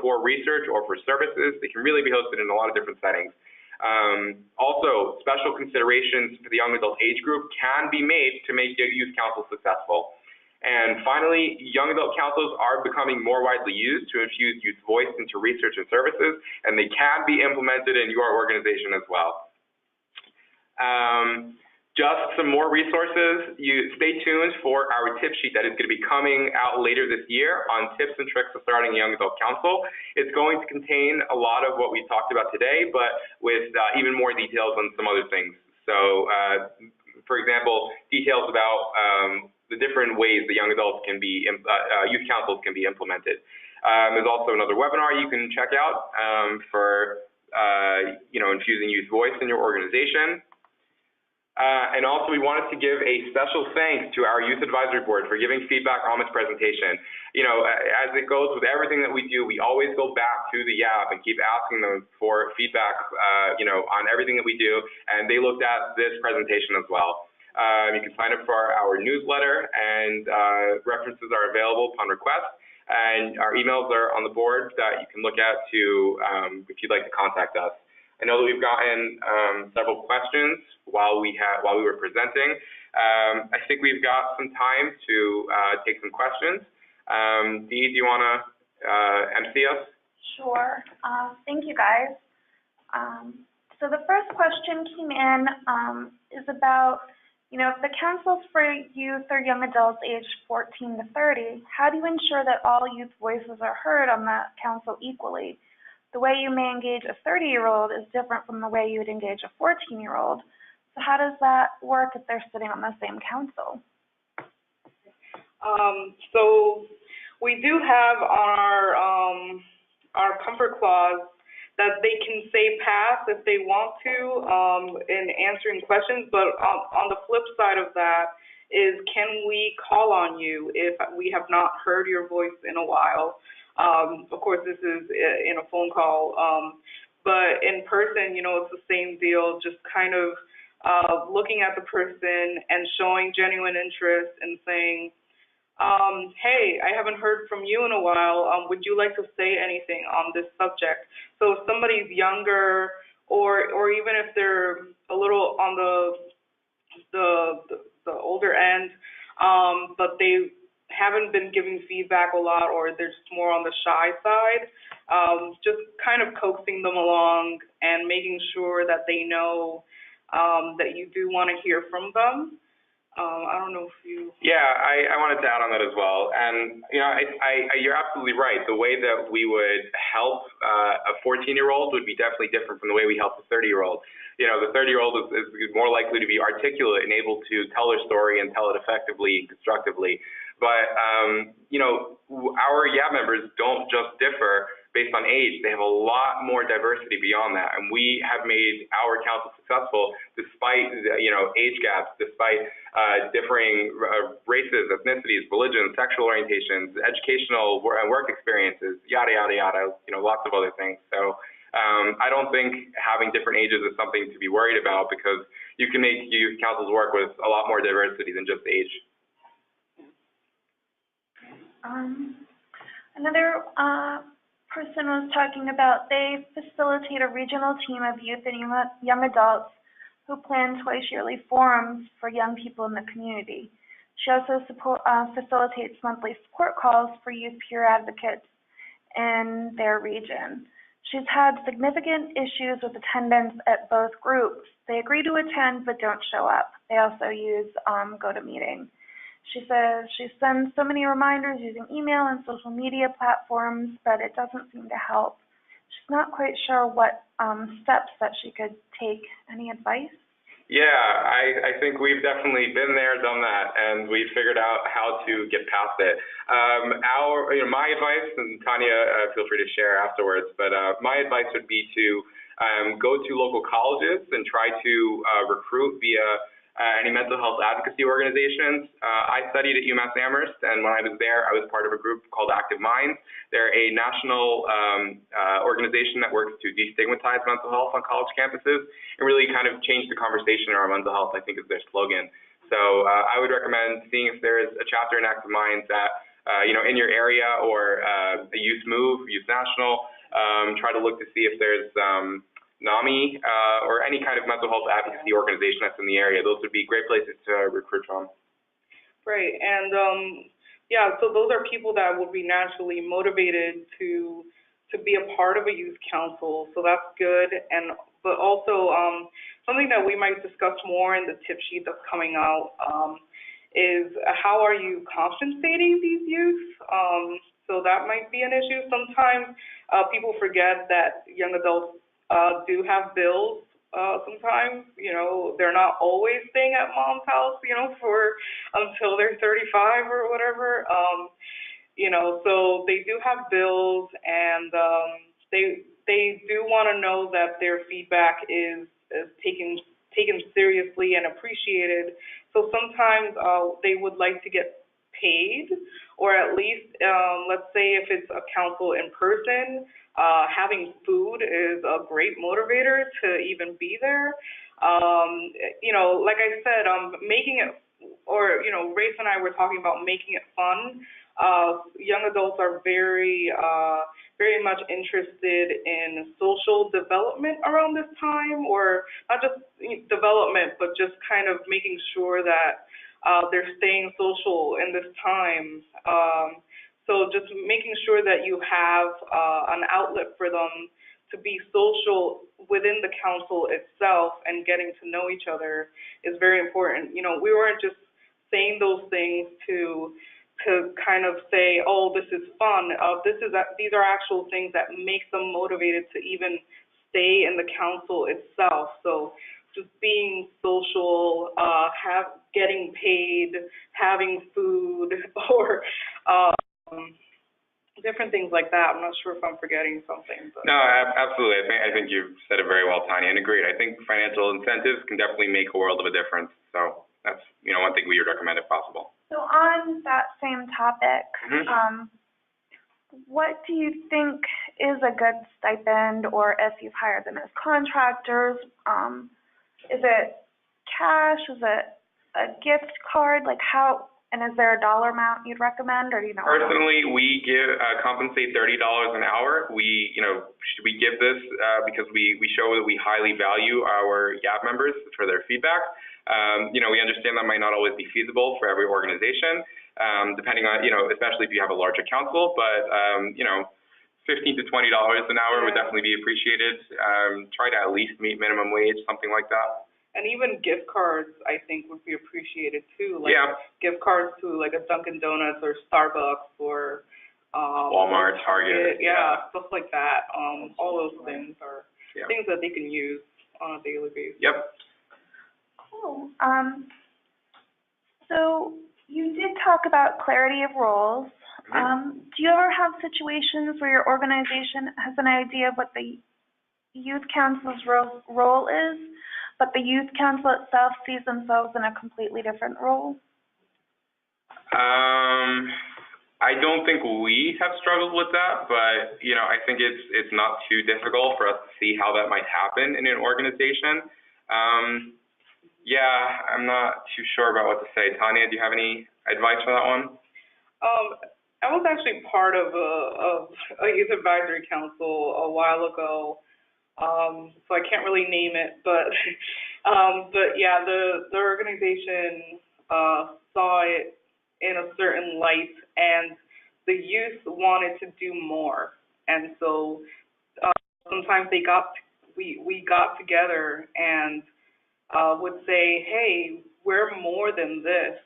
Speaker 2: For research or for services, they can really be hosted in a lot of different settings. Also, special considerations for the young adult age group can be made to make youth councils successful. And finally, young adult councils are becoming more widely used to infuse youth voice into research and services, and they can be implemented in your organization as well. Just some more resources. Stay tuned for our tip sheet that is going to be coming out later this year on tips and tricks of starting a young adult council. It's going to contain a lot of what we talked about today, but with even more details on some other things. So, for example, details about the different ways the young adults can be, youth councils can be implemented. There's also another webinar you can check out for, infusing youth voice in your organization. And also, we wanted to give a special thanks to our Youth Advisory Board for giving feedback on this presentation. As it goes with everything that we do, we always go back to the YAB and keep asking them for feedback, on everything that we do, and they looked at this presentation as well. You can sign up for our newsletter, and references are available upon request, and our emails are on the board that you can look at to, if you'd like to contact us. I know that we've gotten several questions while we were presenting. I think we've got some time to take some questions. Dee, do you want to MC us?
Speaker 1: Sure. Thank you, guys. So the first question came in is about, if the council's for youth or young adults aged 14 to 30, how do you ensure that all youth voices are heard on that council equally? The way you may engage a 30-year-old is different from the way you would engage a 14-year-old. So how does that work if they're sitting on the same council?
Speaker 3: So we do have on our comfort clause that they can say pass if they want to in answering questions, but on the flip side of that is, can we call on you if we have not heard your voice in a while? Of course, this is in a phone call, but in person, it's the same deal, just kind of looking at the person and showing genuine interest and saying, hey, I haven't heard from you in a while. Would you like to say anything on this subject? So if somebody's younger, or even if they're a little on the older end, but they haven't been giving feedback a lot, or they're just more on the shy side, just kind of coaxing them along and making sure that they know that you do want to hear from them. I don't know if you...
Speaker 2: Yeah, I wanted to add on that as well. And, you're absolutely right. The way that we would help a 14-year-old would be definitely different from the way we help a 30-year-old. The 30-year-old is more likely to be articulate and able to tell their story and tell it effectively, constructively. But, our YAB members don't just differ based on age. They have a lot more diversity beyond that. And we have made our council successful despite, age gaps, despite differing races, ethnicities, religions, sexual orientations, educational work experiences, yada, yada, yada, lots of other things. So I don't think having different ages is something to be worried about, because you can make youth councils work with a lot more diversity than just age.
Speaker 1: Another person was talking about they facilitate a regional team of youth and young adults who plan twice yearly forums for young people in the community. She also facilitates monthly support calls for youth peer advocates in their region. She's had significant issues with attendance at both groups. They agree to attend but don't show up. They also use GoToMeeting. She says she sends so many reminders using email and social media platforms, but it doesn't seem to help. She's not quite sure what steps that she could take. Any advice?
Speaker 2: Yeah, I think we've definitely been there, done that, and we've figured out how to get past it. My advice, and Tania, feel free to share afterwards, but my advice would be to go to local colleges and try to recruit via any mental health advocacy organizations. I studied at UMass Amherst, and when I was there, I was part of a group called Active Minds. They're a national organization that works to destigmatize mental health on college campuses and really kind of change the conversation around mental health, I think is their slogan. So I would recommend seeing if there is a chapter in Active Minds that, in your area, or a Youth Move, Youth National. Try to look to see if there's NAMI, or any kind of mental health advocacy organization that's in the area. Those would be great places to recruit from.
Speaker 3: Right, and so those are people that would be naturally motivated to be a part of a youth council, so that's good. But also something that we might discuss more in the tip sheet that's coming out is how are you compensating these youth? So that might be an issue. Sometimes people forget that young adults do have bills sometimes. They're not always staying at mom's house, until they're 35 or whatever. So they do have bills, and they do want to know that their feedback is taken seriously and appreciated. So sometimes they would like to get paid, or at least, let's say if it's a council in person, having food is a great motivator to even be there. Like I said, making it, or, Race and I were talking about making it fun. Young adults are very much interested in social development around this time, or not just development, but just kind of making sure that they're staying social in this time. So just making sure that you have an outlet for them to be social within the council itself and getting to know each other is very important. We weren't just saying those things to kind of say, oh, this is fun. These are actual things that make them motivated to even stay in the council itself. So just being social, getting paid, having food, or different things like that. I'm not sure if I'm forgetting something. But.
Speaker 2: No, absolutely. I think you've said it very well, Tania, and agreed. I think financial incentives can definitely make a world of a difference. So that's one thing we would recommend if possible.
Speaker 1: So on that same topic, what do you think is a good stipend, or if you've hired them as contractors, is it cash? Is it a gift card? Like how, and is there a dollar amount you'd recommend, or do you know?
Speaker 2: Personally, we give compensate $30 an hour. We give this because we show that we highly value our YAB members for their feedback. We understand that might not always be feasible for every organization, depending on, especially if you have a larger council, but, $15 to $20 an hour would definitely be appreciated. Try to at least meet minimum wage, something like that.
Speaker 3: And even gift cards, I think, would be appreciated too. Like gift cards to like a Dunkin' Donuts or Starbucks or
Speaker 2: Walmart, Target.
Speaker 3: Stuff like that. All those things are things that they can use on a daily basis.
Speaker 2: Yep.
Speaker 1: Cool. So you did talk about clarity of roles. Do you ever have situations where your organization has an idea of what the youth council's role is, but the youth council itself sees themselves in a completely different role?
Speaker 2: I don't think we have struggled with that, but I think it's not too difficult for us to see how that might happen in an organization. I'm not too sure about what to say. Tania, do you have any advice for that one?
Speaker 3: I was actually part of a youth advisory council a while ago. So I can't really name it, but the organization saw it in a certain light, and the youth wanted to do more, and so sometimes we got together and would say, hey, we're more than this.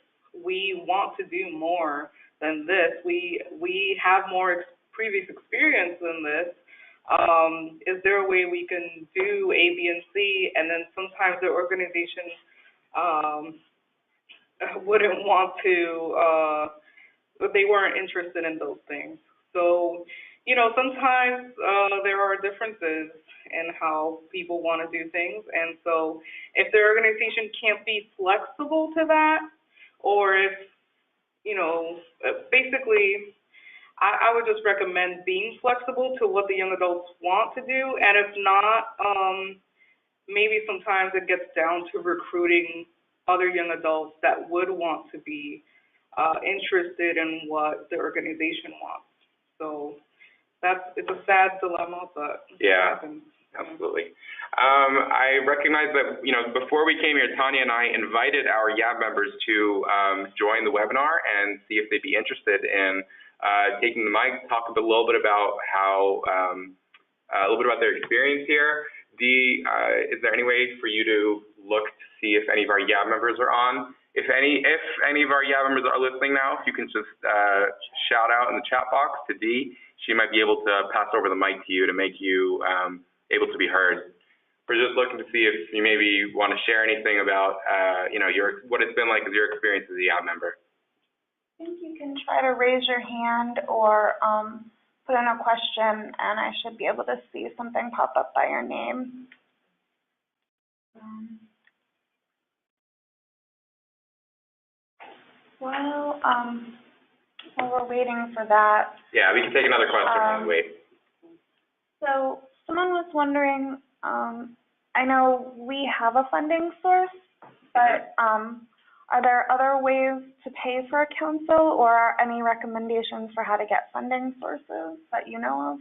Speaker 3: We want to do more than this. We have more previous experience than this. Is there a way we can do A, B, and C? And then sometimes the organization wouldn't want to, they weren't interested in those things. So, sometimes there are differences in how people want to do things. And so if the organization can't be flexible to that, or if, basically, I would just recommend being flexible to what the young adults want to do, and if not, maybe sometimes it gets down to recruiting other young adults that would want to be interested in what the organization wants. So it's a sad dilemma, but happens.
Speaker 2: Absolutely. I recognize that, before we came here, Tania and I invited our YAB members to join the webinar and see if they'd be interested in taking the mic, talk a little bit about a little bit about their experience here. Is there any way for you to look to see if any of our YAB members are on? If any of our YAB members are listening now, if you can just shout out in the chat box to Dee, she might be able to pass over the mic to you to make you able to be heard. We're just looking to see if you maybe want to share anything about what it's been like as your experience as a YAB member.
Speaker 1: I think you can try to raise your hand or put in a question, and I should be able to see something pop up by your name. While we're waiting for that.
Speaker 2: Yeah, we can take another question while we wait.
Speaker 1: So someone was wondering, I know we have a funding source, but are there other ways to pay for a council, or any recommendations for how to get funding sources that you know of?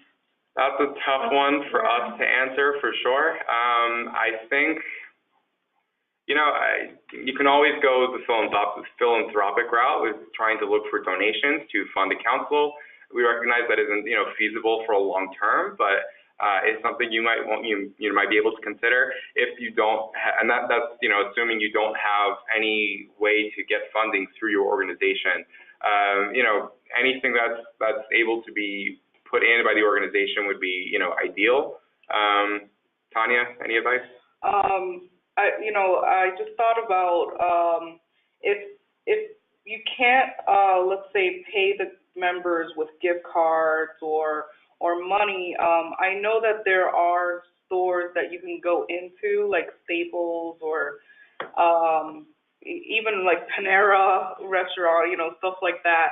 Speaker 2: That's a tough one for us to answer for sure. I think, you can always go the philanthropic route with trying to look for donations to fund a council. We recognize that isn't, feasible for a long term, but it's something you might be able to consider if you don't, and that's assuming you don't have any way to get funding through your organization. Anything that's able to be put in by the organization would be ideal. Tania, any advice?
Speaker 3: I just thought about if you can't, let's say, pay the members with gift cards or money, I know that there are stores that you can go into, like Staples or even like Panera restaurant, stuff like that.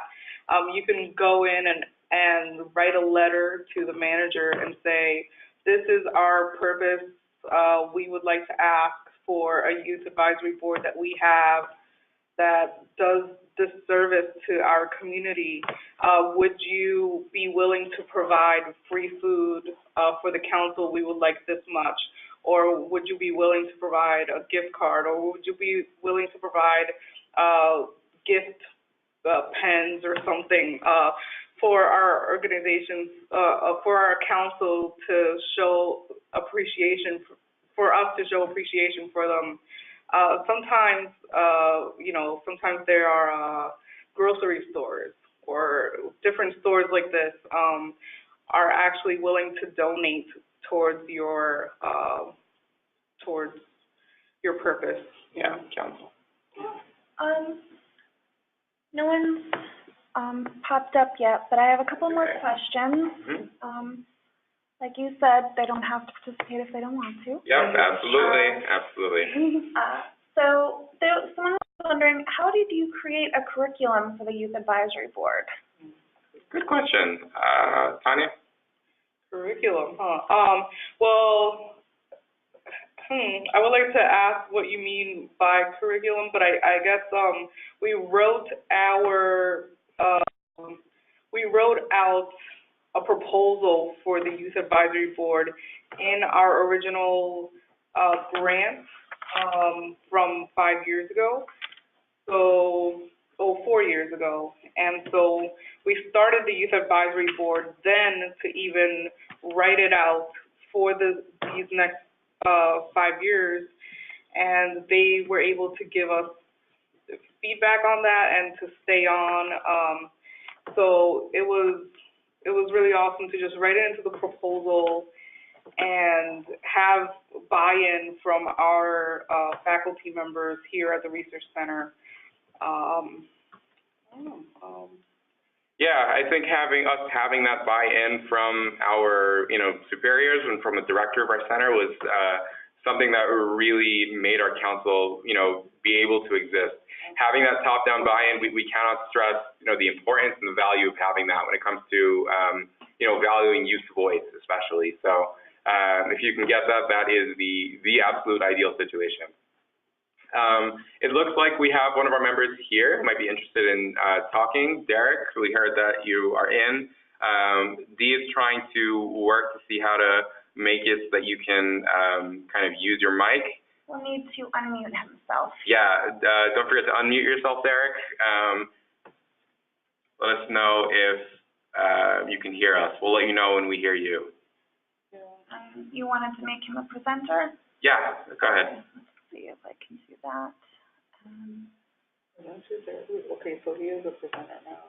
Speaker 3: You can go in and write a letter to the manager and say, this is our purpose. We would like to ask for a youth advisory board that we have that does this service to our community, would you be willing to provide free food for the council? We would like this much. Or would you be willing to provide a gift card? Or would you be willing to provide gift pens or something for our organizations, for our council to show appreciation, for us to show appreciation for them? Sometimes, sometimes there are grocery stores or different stores like this are actually willing to donate towards your purpose.
Speaker 2: Yeah, council.
Speaker 1: No one's popped up yet, but I have a couple more questions.
Speaker 2: Mm-hmm.
Speaker 1: Like you said, they don't have to participate if they don't want to.
Speaker 2: Yeah, absolutely, absolutely.
Speaker 1: So someone was wondering, how did you create a curriculum for the Youth Advisory Board?
Speaker 2: Good question. Tania?
Speaker 3: Curriculum, huh? I would like to ask what you mean by curriculum, but I guess we wrote out a proposal for the Youth Advisory Board in our original grant from 5 years ago, 4 years ago. And so we started the Youth Advisory Board then to even write it out for these next 5 years, and they were able to give us feedback on that and to stay on. So it was really awesome to just write it into the proposal and have buy-in from our faculty members here at the Research Center.
Speaker 2: Yeah, I think having that buy-in from our superiors and from the director of our center was something that really made our council be able to exist. Having that top-down buy-in, we cannot stress the importance and the value of having that when it comes to valuing youth voice especially. So if you can get that, that is the absolute ideal situation. It looks like we have one of our members here who might be interested in talking. Derek, we heard that you are in. Dee is trying to work to see how to make it so that you can kind of use your mic.
Speaker 1: We'll need to unmute himself.
Speaker 2: Yeah, don't forget to unmute yourself, Derek. Let us know if you can hear us. We'll let you know when we hear you.
Speaker 1: You wanted to make him a presenter?
Speaker 2: Yeah, go ahead.
Speaker 1: Let's see if I can do that.
Speaker 3: Okay, so he is a presenter now.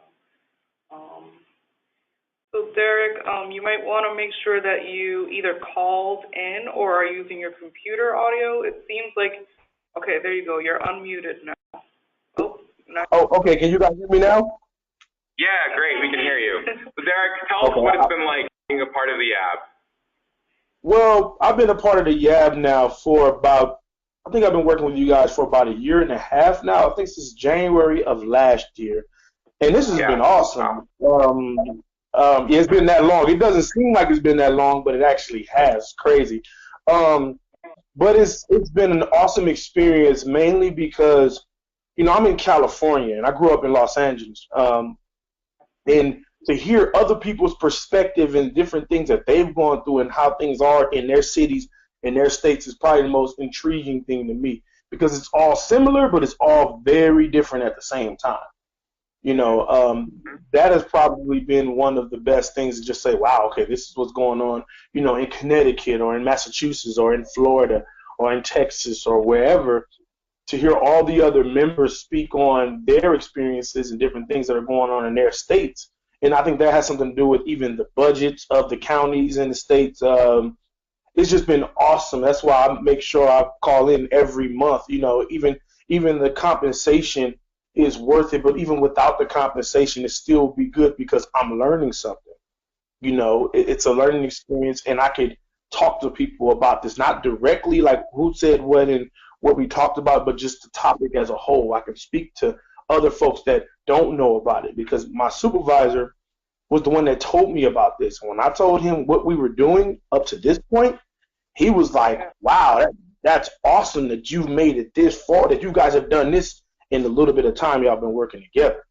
Speaker 3: So Derek, you might want to make sure that you either called in or are using your computer audio. It seems like, okay, there you go. You're unmuted now. Oh,
Speaker 4: okay. Can you guys hear me now?
Speaker 2: Yeah, great. We can hear you. So Derek, tell us what it's been like being a part of the YAB.
Speaker 4: Well, I've been a part of the YAB now for I think I've been working with you guys for about 1.5 years now. I think since January of last year. And this has been awesome. Yeah, it's been that long. It doesn't seem like it's been that long, but it actually has. It's crazy. But it's been an awesome experience, mainly because, I'm in California, and I grew up in Los Angeles. And to hear other people's perspective and different things that they've gone through and how things are in their cities and their states is probably the most intriguing thing to me, because it's all similar, but it's all very different at the same time. That has probably been one of the best things to just say, wow, okay, this is what's going on, in Connecticut or in Massachusetts or in Florida or in Texas or wherever, to hear all the other members speak on their experiences and different things that are going on in their states. And I think that has something to do with even the budgets of the counties and the states. It's just been awesome. That's why I make sure I call in every month. Even the compensation is worth it, but even without the compensation, it still be good because I'm learning something. It's a learning experience, and I could talk to people about this, not directly like who said what and what we talked about, but just the topic as a whole. I can speak to other folks that don't know about it, because my supervisor was the one that told me about this. When I told him what we were doing up to this point, he was like, wow, that's awesome that you've made it this far, that you guys have done this in the little bit of time y'all been working together.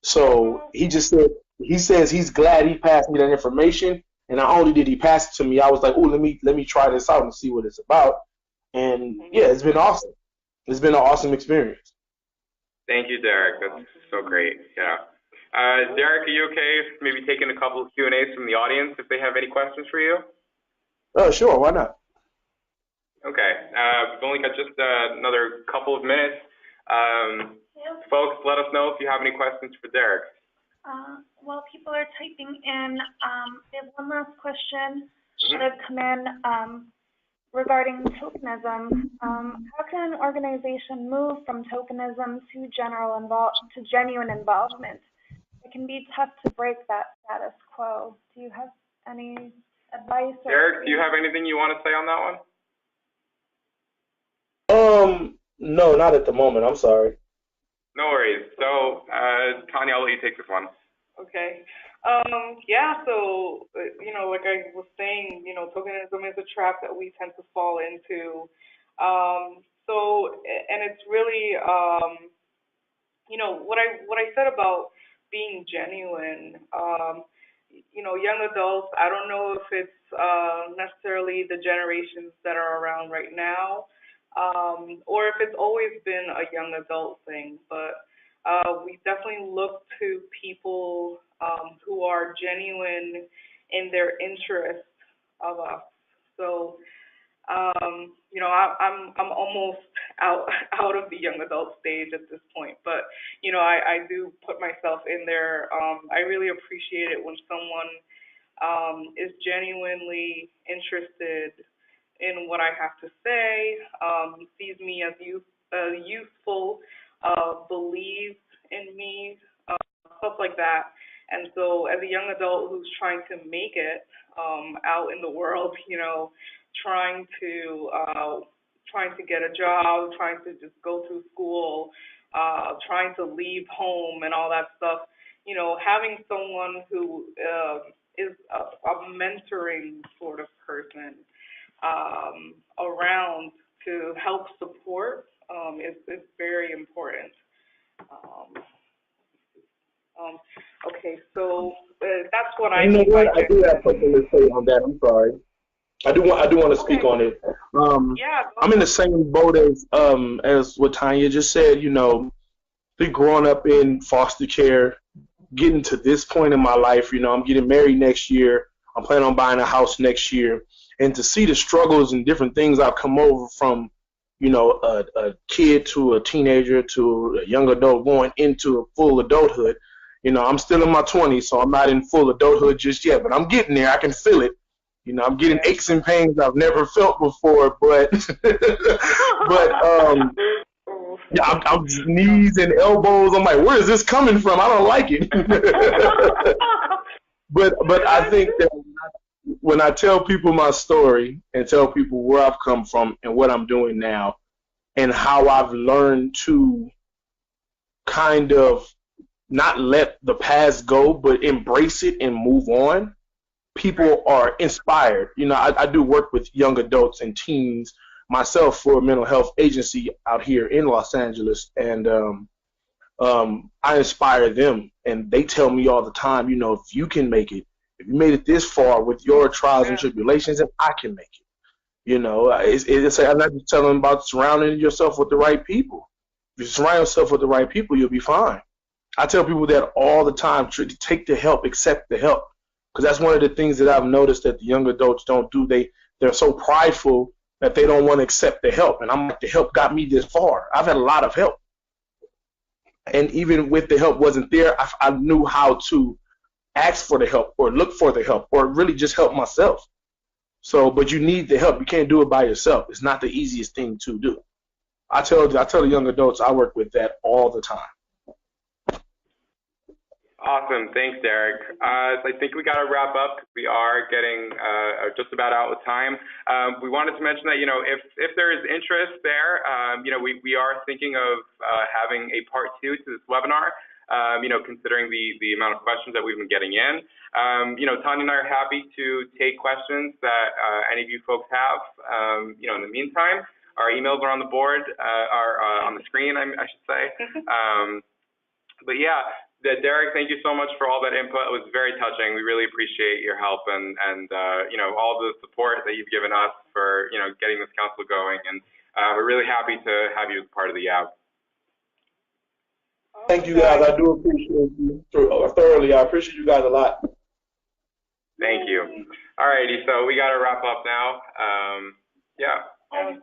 Speaker 4: So he says he's glad he passed me that information, and not only did he pass it to me, I was like, oh, let me try this out and see what it's about. And yeah, it's been awesome. It's been an awesome experience.
Speaker 2: Thank you, Derek. That's so great. Yeah. Derek, are you okay if maybe taking a couple of Q&As from the audience if they have any questions for you?
Speaker 4: Sure, why not?
Speaker 2: Okay. We've only got just another couple of minutes. Folks, let us know if you have any questions for Derek.
Speaker 1: While people are typing in, we have one last question that has come in regarding tokenism. How can an organization move from tokenism to genuine involvement? It can be tough to break that status quo. Do you have any advice?
Speaker 2: Derek, do you have anything you want to say on that one?
Speaker 4: No, not at the moment. I'm sorry.
Speaker 2: No worries. So, Tania, I'll let you take this one.
Speaker 3: Okay. Yeah, so, like I was saying, tokenism is a trap that we tend to fall into. And it's really, what I said about being genuine, young adults, I don't know if it's necessarily the generations that are around right now, or if it's always been a young adult thing, but we definitely look to people who are genuine in their interest of us. So, I'm almost out of the young adult stage at this point, but I do put myself in there. I really appreciate it when someone is genuinely interested in what I have to say, sees me as useful, believes in me, stuff like that. And so as a young adult who's trying to make it out in the world, trying to get a job, trying to just go through school, trying to leave home and all that stuff, having someone who is a mentoring sort of person around to help support is very important. Okay, so that's what I mean by
Speaker 4: I do have something to say on that. I'm sorry. I do want to speak on it. I'm in the same boat as what Tania just said. Been growing up in foster care, getting to this point in my life. I'm getting married next year. I'm planning on buying a house next year, and to see the struggles and different things I've come over from, a kid to a teenager to a young adult going into a full adulthood. I'm still in my 20s, so I'm not in full adulthood just yet, but I'm getting there. I can feel it. I'm getting aches and pains I've never felt before, but I'm knees and elbows. I'm like, where is this coming from? I don't like it. But I think that when I tell people my story and tell people where I've come from and what I'm doing now and how I've learned to kind of not let the past go, but embrace it and move on, people are inspired. I do work with young adults and teens myself for a mental health agency out here in Los Angeles, and I inspire them, and they tell me all the time, if you can make it, if you made it this far with your trials and tribulations, then I can make it. I'm not just telling them about surrounding yourself with the right people. If you surround yourself with the right people, you'll be fine. I tell people that all the time, take the help, accept the help. Because that's one of the things that I've noticed that the young adults don't do. They're so prideful that they don't want to accept the help. And I'm like, the help got me this far. I've had a lot of help. And even with the help wasn't there, I knew how to ask for the help or look for the help or really just help myself. So, but you need the help. You can't do it by yourself. It's not the easiest thing to do. I tell the young adults I work with that all the time.
Speaker 2: Awesome. Thanks, Derek. I think we got to wrap up because we are getting just about out of time. We wanted to mention that, if there is interest there, we are thinking of having a part 2 to this webinar, considering the amount of questions that we've been getting in. Tania and I are happy to take questions that any of you folks have, in the meantime. Our emails are on the board, on the screen, I should say. But yeah, Derek, thank you so much for all that input. It was very touching. We really appreciate your help and you know, all the support that you've given us for, you know, getting this council going. And we're really happy to have you as part of the YAB.
Speaker 4: Thank you guys. I do appreciate you thoroughly. I appreciate you guys a lot.
Speaker 2: Thank you. All righty, so we got to wrap up now. Yeah.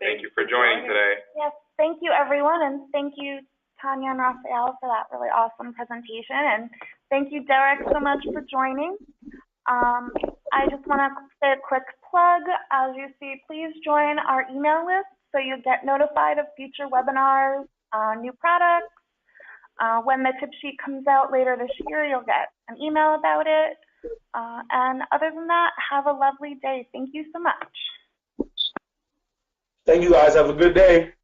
Speaker 2: Thank you for joining today.
Speaker 1: Yes, thank you everyone, and thank you Tania and Raphael for that really awesome presentation, and thank you Derek so much for joining. I just want to say a quick plug. As you see, please join our email list so you get notified of future webinars, new products. When the tip sheet comes out later this year, you'll get an email about it. And other than that, have a lovely day. Thank you so much.
Speaker 4: Thank you guys. Have a good day.